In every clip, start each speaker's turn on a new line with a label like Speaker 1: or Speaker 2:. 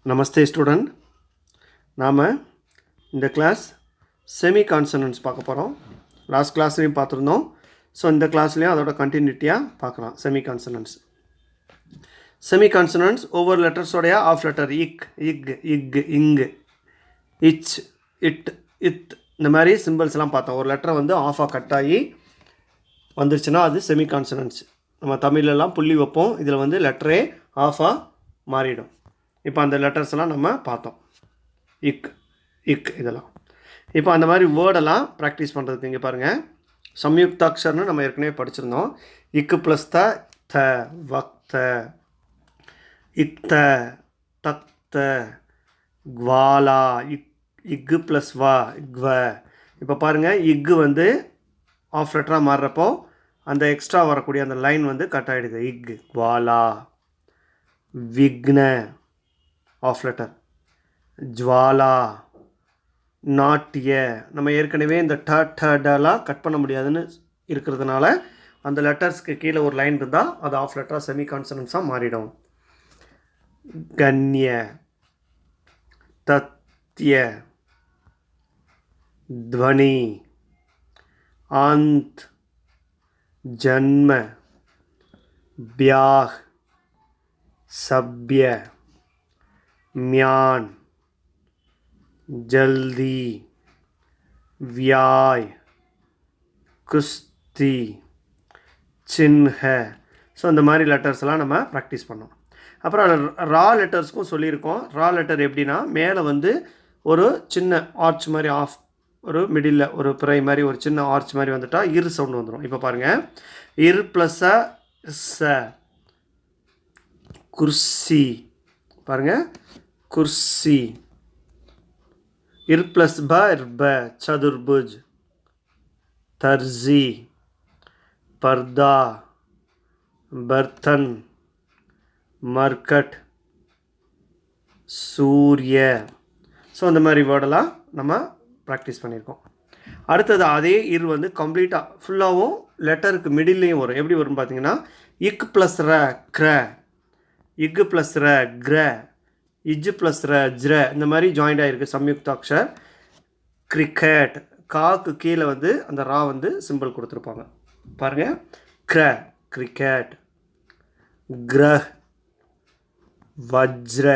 Speaker 1: நமஸ்தே student. நாம் இந்த class semi consonants பார்க்க போகிறோம். லாஸ்ட் கிளாஸ்லேயும் பார்த்துருந்தோம். ஸோ இந்த கிளாஸ்லேயும் அதோட கண்டினியூட்டியாக பார்க்கலாம். செமி கான்சனன்ட்ஸ் ஒவ்வொரு லெட்டர்ஸோடைய ஆஃப் லெட்டர் இக், இக், இக், இங்கு, இச், இட், இத் இந்த மாதிரி சிம்பிள்ஸ்லாம் பார்த்தோம். ஒரு லெட்டரை வந்து ஆஃபாக கட் ஆகி வந்துருச்சுன்னா அது செமி கான்சனன்ட்ஸ். நம்ம தமிழ்லலாம் புள்ளி வைப்போம், இதில் வந்து லெட்டரே ஆஃபாக மாறிடும். இப்போ அந்த லெட்டர்ஸ்லாம் நம்ம பார்த்தோம். இக், இக் இதெல்லாம். இப்போ அந்த மாதிரி வேர்டெல்லாம் ப்ராக்டிஸ் பண்ணுறதுக்கு இங்கே பாருங்கள். சம்யுக்தாக்ஷர்னு நம்ம ஏற்கனவே படிச்சிருந்தோம். இக்கு ப்ளஸ் த, த, வக்த, இக்த, தக்த, குவாலா, இக்கு ப்ளஸ் வா, இக்வ. இப்போ பாருங்கள், இக்கு வந்து ஆஃப் லெட்டராக மாறுறப்போ அந்த எக்ஸ்ட்ரா வரக்கூடிய அந்த லைன் வந்து கட் ஆகிடுது. இக், குவாலா, விக்ன ஆஃப் லெட்டர், ஜுவாலா, நாட்டிய. நம்ம ஏற்கனவே இந்த டலாம் கட் பண்ண முடியாதுன்னு இருக்கிறதுனால அந்த லெட்டர்ஸ்க்கு கீழே ஒரு லைன் இருந்தால் அது ஆஃப் லெட்டராக செமி கான்சனன்ஸாக மாறிடும். கன்ய, தத்ய, துவனி, ஆந்த், ஜன்ம, பியாஹ், சப்ய, म्यान, जल्दी, व्याय, कुस्ती, चिन्ह. ஸோ இந்த மாதிரி லெட்டர்ஸ்லாம் நம்ம ப்ராக்டிஸ் பண்ணோம். அப்புறம் ரா லெட்டர்ஸ்க்கும் சொல்லியிருக்கோம். ரா லெட்டர் எப்படின்னா மேலே வந்து ஒரு சின்ன ஆர்ச் மாதிரி ஆஃப், ஒரு மிடில் ஒரு பிறை மாதிரி ஒரு சின்ன ஆர்ச் மாதிரி வந்துட்டால் இரு சவுண்டு வந்துடும். இப்போ பாருங்கள், இர் ப்ளஸ் ச, குர்சி. பாருங்கள், कुर्सी. इर प्लस ब, इर्ब, चतुर्भुज, तर्जी, पर्दा, बर्तन, मरकट, सूर्य. ஸோ அந்த மாதிரி வேர்டெல்லாம் நம்ம ப்ராக்டிஸ் பண்ணியிருக்கோம். அடுத்தது அதே இர் வந்து கம்ப்ளீட்டாக ஃபுல்லாகவும் லெட்டருக்கு மிடில்லையும் வரும். எப்படி வரும்னு பார்த்தீங்கன்னா, இக் ப்ளஸ் ர, க்ர, இக் ப்ளஸ் ர, க்ர, இஜ் ப்ளஸ் ர, ஜ்ர இந்த மாதிரி ஜாயிண்ட் ஆகிருக்கு சம்யுக்தாக்ஷர். கிரிக்கெட், காக்கு கீழே வந்து அந்த ரா வந்து சிம்பிள் கொடுத்துருப்பாங்க. பாருங்கள், க்ர, கிரிக்கெட், கிரஹ், வஜ்ர,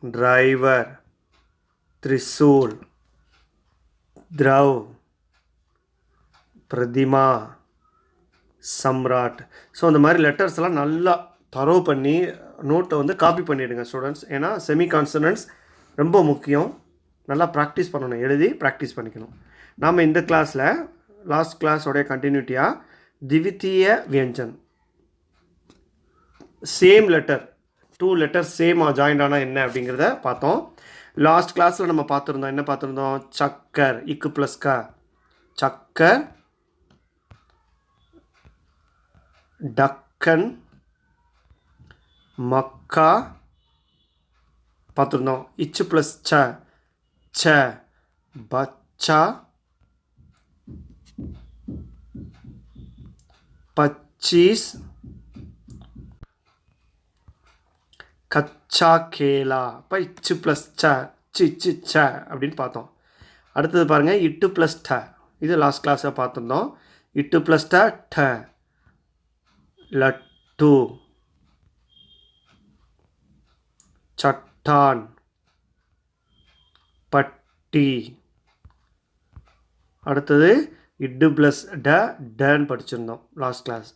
Speaker 1: டிரைவர், திரிசூல், திரவ், பிரதிமா, சம்ராட். ஸோ அந்த மாதிரி லெட்டர்ஸ்லாம் நல்லா தரோ பண்ணி நோட்டை வந்து காப்பி பண்ணிவிடுங்க ஸ்டூடெண்ட்ஸ். ஏன்னா செமி கான்சனன்ட்ஸ் ரொம்ப முக்கியம். நல்லா ப்ராக்டிஸ் பண்ணணும், எழுதி ப்ராக்டிஸ் பண்ணிக்கணும். நாம் இந்த கிளாஸில் லாஸ்ட் கிளாஸோடைய கண்டினியூட்டியாக திவித்திய வியஞ்சன், சேம் லெட்டர், 2 லெட்டர் சேமாக ஜாயிண்ட் ஆனால் என்ன அப்படிங்கிறத பார்த்தோம். லாஸ்ட் கிளாஸில் நம்ம பார்த்துருந்தோம். என்ன பார்த்துருந்தோம்? சக்கர், இக்கு ப்ளஸ் க, சக்கர், டக்கன், மக்கா பார்த்துருந்தோம். இச்சு ப்ளஸ் ச, ச, பச்சா, பச்சீஸ், கச்சா கேலா. இப்போ இச்சு ப்ளஸ் ச, சிச்சு ச அப்படின்னு பார்த்தோம். அடுத்தது பாருங்கள், இட்டு ப்ளஸ் ட. இது லாஸ்ட் கிளாஸில் பார்த்துருந்தோம். இட்டு ப்ளஸ் ட, ட, லட்டு, சட்டான், பட்டி. அடுத்தது இட்டு ப்ளஸ் ட, டன்னு படிச்சிருந்தோம் லாஸ்ட் கிளாஸ்.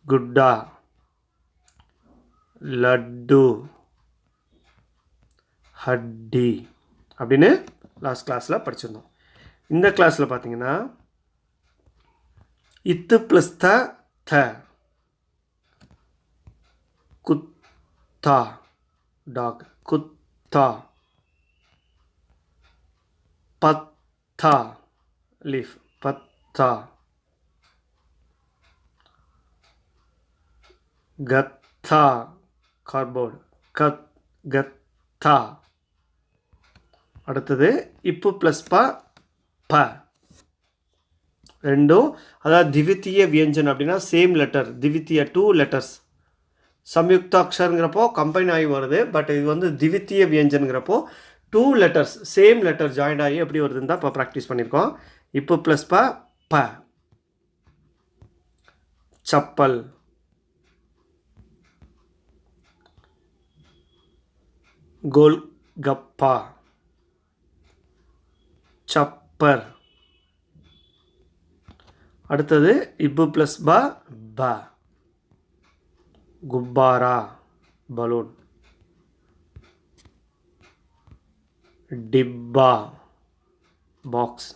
Speaker 1: குட்டா, லட்டு, ஹட்டி அப்படின்னு லாஸ்ட் கிளாஸில் படிச்சிருந்தோம். இந்த கிளாஸில் பார்த்தீங்கன்னா இத்து ப்ளஸ் த, த, குத்தா, டாக், குத்தா, பத்தா, லீஃப், பத்தா, கத்தா, கார்ட்போர்டு, கத்தா. அடுத்தது இப்பு ப்ளஸ் ப, ப ரெண்டும், அதாவது திவித்திய வியஞ்சன் அப்படின்னா சேம் லெட்டர், திவித்திய 2 லெட்டர்ஸ் சம்யுக்தாக்ஷரங்கிறப்போ கம்பைன் ஆகி வருது. பட் இது வந்து திவித்திய வியஞ்சனுங்கிறப்போ 2 லெட்டர்ஸ் சேம் லெட்டர் ஜாயின் ஆகி எப்படி வருதுன்னு தான் இப்போ ப்ராக்டிஸ் பண்ணியிருக்கோம். இப்போ ப்ளஸ் ப சப்பல், கோல் கப்பா, சப்பர். அடுத்தது இப்பு ப்ளஸ் ப குப்பாரா பலூன், டிப்பா பாக்ஸ்,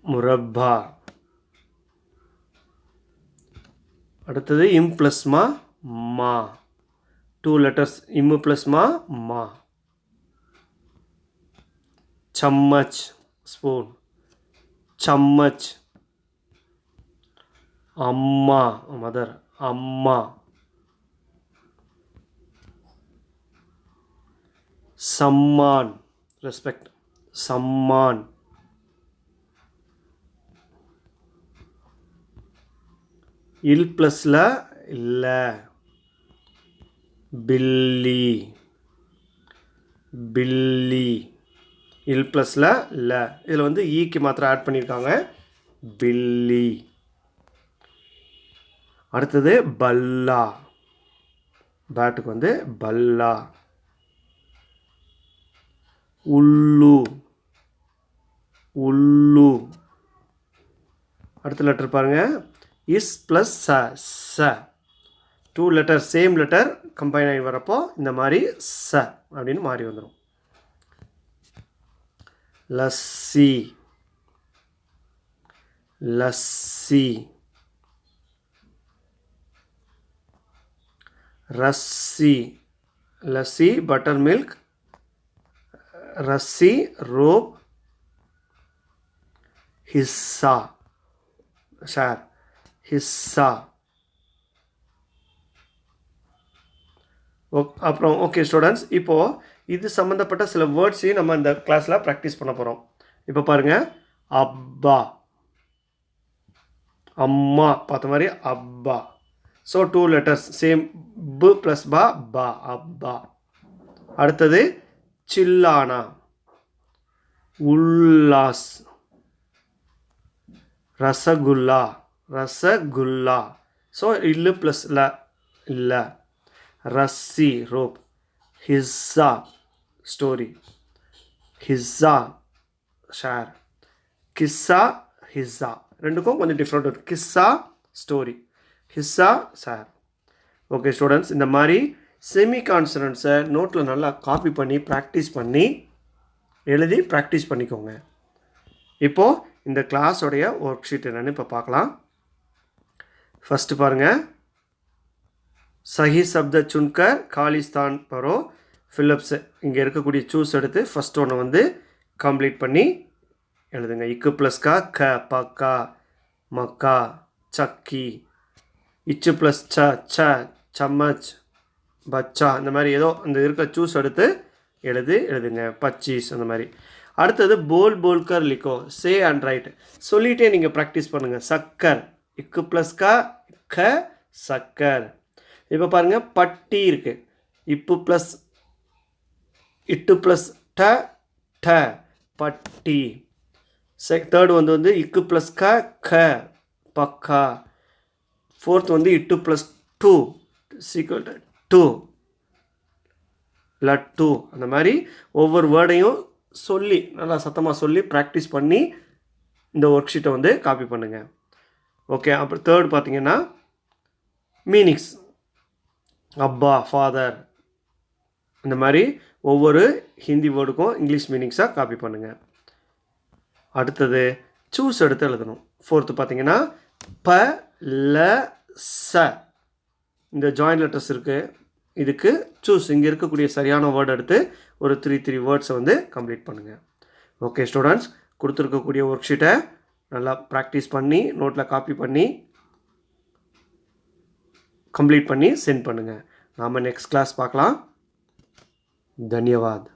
Speaker 1: முரப்பா. அடுத்தது இம் ப்ளஸ் மா 2 லெட்டர்ஸ் இம்மு ப்ளஸ் மா. சம்மச் ஸ்பூன், சம்மச். அம்மா மதர், அம்மா. சம்மான் ரெஸ்பெக்ட், சம்மான். இல் ப்ளஸ்ல இல்லை, பில்லி, பில்லி. இல் ப்ளஸில் இல்லை, இதில் வந்து ஈக்கு மாத்திரம் ஆட் பண்ணியிருக்காங்க, பில்லி. அடுத்தது பல்லா, பேட்டுக்கு வந்து பல்லா. உள்ளு, உள்ளு. அடுத்த லெட்டர் பாருங்கள், இஸ் ப்ளஸ் ச 2 லெட்டர் சேம் லெட்டர் கம்பைன் ஆகி வரப்போ இந்த மாதிரி ச அப்படின்னு மாறி வந்துடும். லஸ்ஸி, லஸ்ஸி. ரஸ்ஸி, லஸ்ஸி பட்டர் மில்க், ரஸ்ஸி ரோப், ஹிஸ்ஸா ஷேர், ஹிஸ்ஸா. அப்புறம் ஓகே ஸ்டூடெண்ட்ஸ், இப்போது இது சம்மந்தப்பட்ட சில வேர்ட்ஸையும் நம்ம இந்த கிளாஸில் ப்ராக்டிஸ் பண்ண போகிறோம். இப்போ பாருங்கள், அப்பா, அம்மா பார்த்த மாதிரி அப்பா. ஸோ 2 லெட்டர்ஸ் சேம், பு ப்ளஸ் பா அப்பா. அடுத்தது சில்லானா, உல்லாஸ், ரசகுல்லா, ரசகுல்லா. ஸோ இல்லு ப்ளஸ் இல்லை, ரஸ்ஸி ரோப், ஹிஸ்ஸா ஸ்டோரி, ஹிஸ்ஸா ஷேர், கிஸ்ஸா ஹிஸ்ஸா. ரெண்டுக்கும் கொஞ்சம் டிஃப்ரெண்ட் இருக்குது, கிஸ்ஸா ஸ்டோரி, ஹிஸ்ஸா ஷேர். ஓகே ஸ்டூடெண்ட்ஸ், இந்த மாதிரி செமி கான்சனன்ட்ஸை நோட்டில் நல்லா காப்பி பண்ணி ப்ராக்டிஸ் பண்ணி எழுதி ப்ராக்டிஸ் பண்ணிக்கோங்க. இப்போது இந்த கிளாஸோடைய ஒர்க் ஷீட் என்னென்னு இப்போ பார்க்கலாம். ஃபஸ்ட்டு பாருங்கள், சஹி சப்த சுன்கர் காலிஸ்தான் பரோ ஃபிலிப்ஸ். இங்கே இருக்கக்கூடிய சூஸ் எடுத்து ஃபஸ்ட் ஒன்று வந்து கம்ப்ளீட் பண்ணி எழுதுங்க. இக்கு ப்ளஸ் க பக்கா மக்கா சக்கி, இச்சு ப்ளஸ் ச சம்மச் பச்சா. இந்த மாதிரி ஏதோ இந்த இருக்க சூஸ் எடுத்து எழுதுங்க. பச்சீஸ் அந்த மாதிரி. அடுத்தது போல்கர் லிக்கோ, சே அண்ட் ரைட். சொல்லிகிட்டே நீங்கள் ப்ராக்டிஸ் பண்ணுங்கள். சக்கர், இக்கு ப்ளஸ் க சக்கர். இப்போ பாருங்கள், பட்டி இருக்குது, இப்பு ப்ளஸ் இட்டு ப்ளஸ் ட பட்டி. தேர்டு வந்து இக்கு ப்ளஸ் க பக்கா. ஃபோர்த் வந்து இட்டு ப்ளஸ் டூ சீக்வல் டூ லட்டு. அந்த மாதிரி ஒவ்வொரு வேர்டையும் சொல்லி நல்லா சத்தமாக சொல்லி ப்ராக்டிஸ் பண்ணி இந்த ஒர்க் ஷீட்டை வந்து காப்பி பண்ணுங்கள். ஓகே, அப்புறம் தேர்ட் பார்த்தீங்கன்னா மீனிங்ஸ், அப்பா ஃபாதர். இந்த மாதிரி ஒவ்வொரு ஹிந்தி வேர்டுக்கும் இங்கிலீஷ் மீனிங்ஸாக காப்பி பண்ணுங்கள். அடுத்தது சூஸ் எடுத்து எழுதணும். ஃபோர்த்து பார்த்தீங்கன்னா ப ல ச, இந்த ஜாயின் லெட்டர்ஸ் இருக்குது, இதுக்கு சூஸ் இங்கே இருக்கக்கூடிய சரியான வேர்டு எடுத்து ஒரு 3 வேர்ட்ஸை வந்து கம்ப்ளீட் பண்ணுங்கள். ஓகே ஸ்டூடெண்ட்ஸ், கொடுத்துருக்கக்கூடிய ஒர்க் ஷீட்டை நல்லா ப்ராக்டிஸ் பண்ணி நோட்டில் காப்பி பண்ணி கம்ப்ளீட் பண்ணி சென்ட் பண்ணுங்கள். நாம் நெக்ஸ்ட் கிளாஸ் பார்க்கலாம். தன்யவாத்.